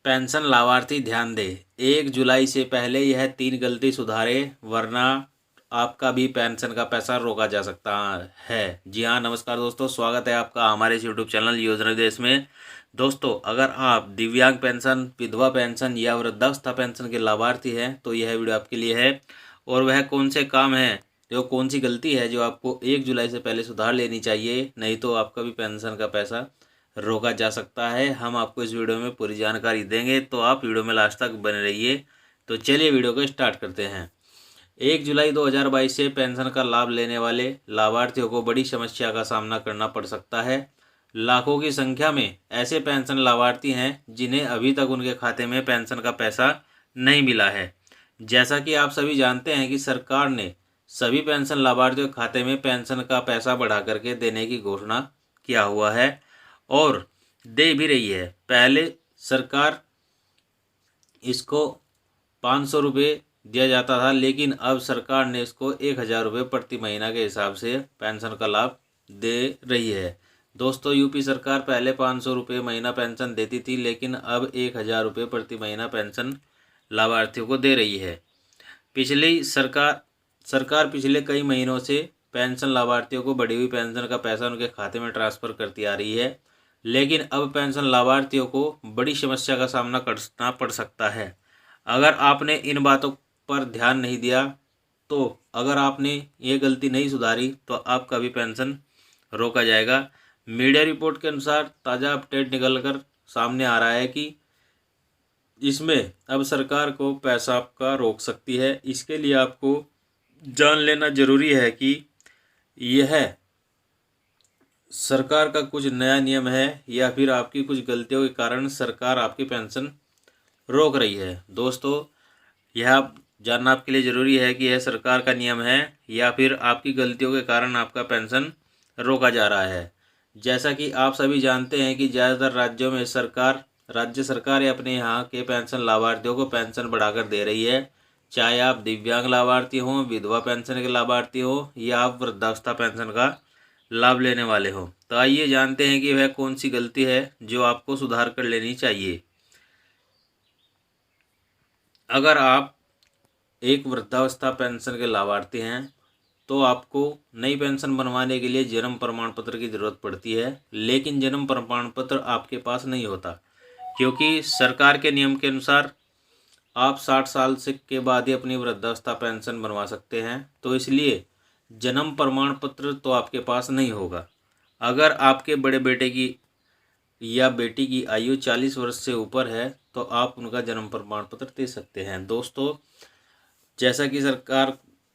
Pension लाभार्थी ध्यान दें, 1 जुलाई से पहले यह 3 गलती सुधारें, वरना आपका भी पेंशन का पैसा रोका जा सकता है। जी हाँ, नमस्कार दोस्तों, स्वागत है आपका हमारे इस यूट्यूब चैनल योजना देश में। दोस्तों, अगर आप दिव्यांग पेंशन, विधवा पेंशन या वृद्धावस्था पेंशन के लाभार्थी हैं तो यह वीडियो आपके लिए है। और वह कौन से काम हैं, जो कौन सी गलती है जो आपको 1 जुलाई से पहले सुधार लेनी चाहिए, नहीं तो आपका भी पेंशन का पैसा रोका जा सकता है। हम आपको इस वीडियो में पूरी जानकारी देंगे, तो आप वीडियो में लास्ट तक बने रहिए। तो चलिए वीडियो को स्टार्ट करते हैं। 1 जुलाई 2022 से पेंशन का लाभ लेने वाले लाभार्थियों को बड़ी समस्या का सामना करना पड़ सकता है। लाखों की संख्या में ऐसे पेंशन लाभार्थी हैं जिन्हें अभी तक उनके खाते में पेंशन का पैसा नहीं मिला है। जैसा कि आप सभी जानते हैं कि सरकार ने सभी पेंशन लाभार्थियों के खाते में पेंशन का पैसा बढ़ा करके देने की घोषणा किया हुआ है और दे भी रही है। पहले सरकार इसको 500 रुपये दिया जाता था, लेकिन अब सरकार ने इसको 1000 रुपये प्रति महीना के हिसाब से पेंशन का लाभ दे रही है। दोस्तों, यूपी सरकार पहले 500 रुपये महीना पेंशन देती थी, लेकिन अब 1000 रुपये प्रति महीना पेंशन लाभार्थियों को दे रही है। सरकार पिछले कई महीनों से पेंशन लाभार्थियों को बढ़ी हुई पेंशन का पैसा उनके खाते में ट्रांसफ़र करती आ रही है, लेकिन अब पेंशन लाभार्थियों को बड़ी समस्या का सामना करना पड़ सकता है। अगर आपने इन बातों पर ध्यान नहीं दिया, तो अगर आपने ये गलती नहीं सुधारी तो आपका भी पेंशन रोका जाएगा। मीडिया रिपोर्ट के अनुसार ताज़ा अपडेट निकलकर सामने आ रहा है कि इसमें अब सरकार को पैसा आपका रोक सकती है। इसके लिए आपको जान लेना जरूरी है कि यह सरकार का कुछ नया नियम है या फिर आपकी कुछ गलतियों के कारण सरकार आपकी पेंशन रोक रही है। दोस्तों, यह जानना आपके लिए ज़रूरी है कि यह सरकार का नियम है या फिर आपकी गलतियों के कारण आपका पेंशन रोका जा रहा है। जैसा कि आप सभी जानते हैं कि ज़्यादातर राज्यों में राज्य सरकारें अपने यहाँ के पेंशन लाभार्थियों को पेंशन बढ़ाकर दे रही है, चाहे आप दिव्यांग लाभार्थी हों, विधवा पेंशन के लाभार्थी हो या आप वृद्धावस्था पेंशन का लाभ लेने वाले हो। तो आइए जानते हैं कि वह कौन सी गलती है जो आपको सुधार कर लेनी चाहिए। अगर आप एक वृद्धावस्था पेंशन के लाभार्थी हैं तो आपको नई पेंशन बनवाने के लिए जन्म प्रमाण पत्र की ज़रूरत पड़ती है, लेकिन जन्म प्रमाण पत्र आपके पास नहीं होता, क्योंकि सरकार के नियम के अनुसार आप 60 साल से के बाद ही अपनी वृद्धावस्था पेंशन बनवा सकते हैं। तो इसलिए जन्म प्रमाण पत्र तो आपके पास नहीं होगा। अगर आपके बड़े बेटे की या बेटी की आयु 40 वर्ष से ऊपर है तो आप उनका जन्म प्रमाण पत्र दे सकते हैं। दोस्तों, जैसा कि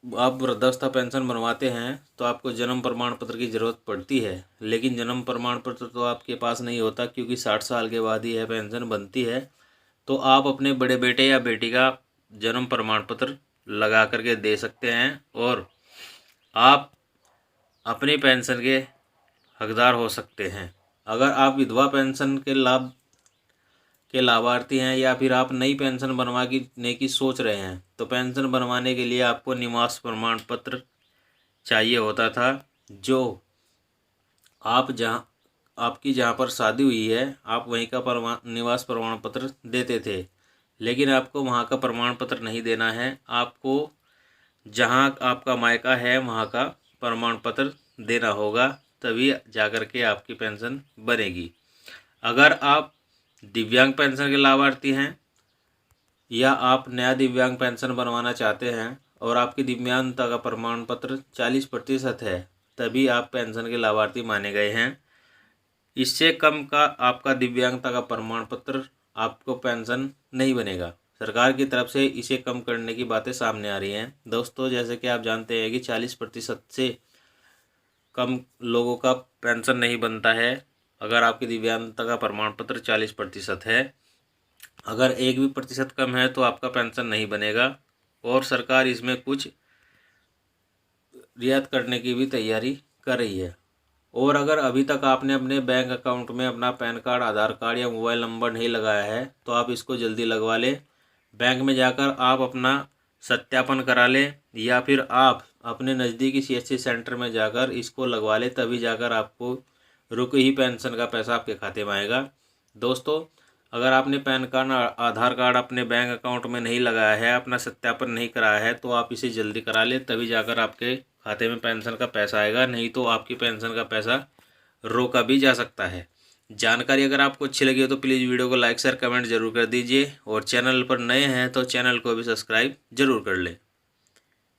आप वृद्धावस्था पेंशन बनवाते हैं तो आपको जन्म प्रमाण पत्र की ज़रूरत पड़ती है, लेकिन जन्म प्रमाण पत्र तो आपके पास नहीं होता, क्योंकि 60 साल के बाद ही यह पेंशन बनती है। तो आप अपने बड़े बेटे या बेटी का जन्म प्रमाण पत्र लगा करके दे सकते हैं और आप अपनी पेंशन के हकदार हो सकते हैं। अगर आप विधवा पेंशन के लाभार्थी हैं या फिर आप नई पेंशन बनवाने की सोच रहे हैं, तो पेंशन बनवाने के लिए आपको निवास प्रमाण पत्र चाहिए होता था, जो आपकी जहाँ पर शादी हुई है आप वहीं का निवास प्रमाण पत्र देते थे, लेकिन आपको वहाँ का प्रमाण पत्र नहीं देना है। आपको जहाँ आपका मायका है वहाँ का प्रमाण पत्र देना होगा, तभी जाकर के आपकी पेंशन बनेगी। अगर आप दिव्यांग पेंशन के लाभार्थी हैं या आप नया दिव्यांग पेंशन बनवाना चाहते हैं और आपकी दिव्यांगता का प्रमाण पत्र 40% है, तभी आप पेंशन के लाभार्थी माने गए हैं। इससे कम का आपका दिव्यांगता का प्रमाण पत्र आपको पेंशन नहीं बनेगा। सरकार की तरफ से इसे कम करने की बातें सामने आ रही हैं। दोस्तों, जैसे कि आप जानते हैं कि 40% से कम लोगों का पेंशन नहीं बनता है अगर आपकी दिव्यांगता का प्रमाण पत्र 40% है। अगर 1 भी प्रतिशत कम है तो आपका पेंशन नहीं बनेगा और सरकार इसमें कुछ रियायत करने की भी तैयारी कर रही है। और अगर अभी तक आपने अपने बैंक अकाउंट में अपना पैन कार्ड, आधार कार्ड या मोबाइल नंबर नहीं लगाया है तो आप इसको जल्दी लगवा लें। बैंक में जाकर आप अपना सत्यापन करा लें या फिर आप अपने नज़दीकी CSC सेंटर में जाकर इसको लगवा लें, तभी जाकर आपको रुकी ही पेंशन का पैसा आपके खाते में आएगा। दोस्तों, अगर आपने पैन कार्ड आधार कार्ड अपने बैंक अकाउंट में नहीं लगाया है, अपना सत्यापन नहीं कराया है, तो आप इसे जल्दी करा लें, तभी जाकर आपके खाते में पेंशन का पैसा आएगा, नहीं तो आपकी पेंशन का पैसा रोका भी जा सकता है। जानकारी अगर आपको अच्छी लगी हो तो प्लीज़ वीडियो को लाइक शेयर कमेंट जरूर कर दीजिए, और चैनल पर नए हैं तो चैनल को भी सब्सक्राइब जरूर कर लें।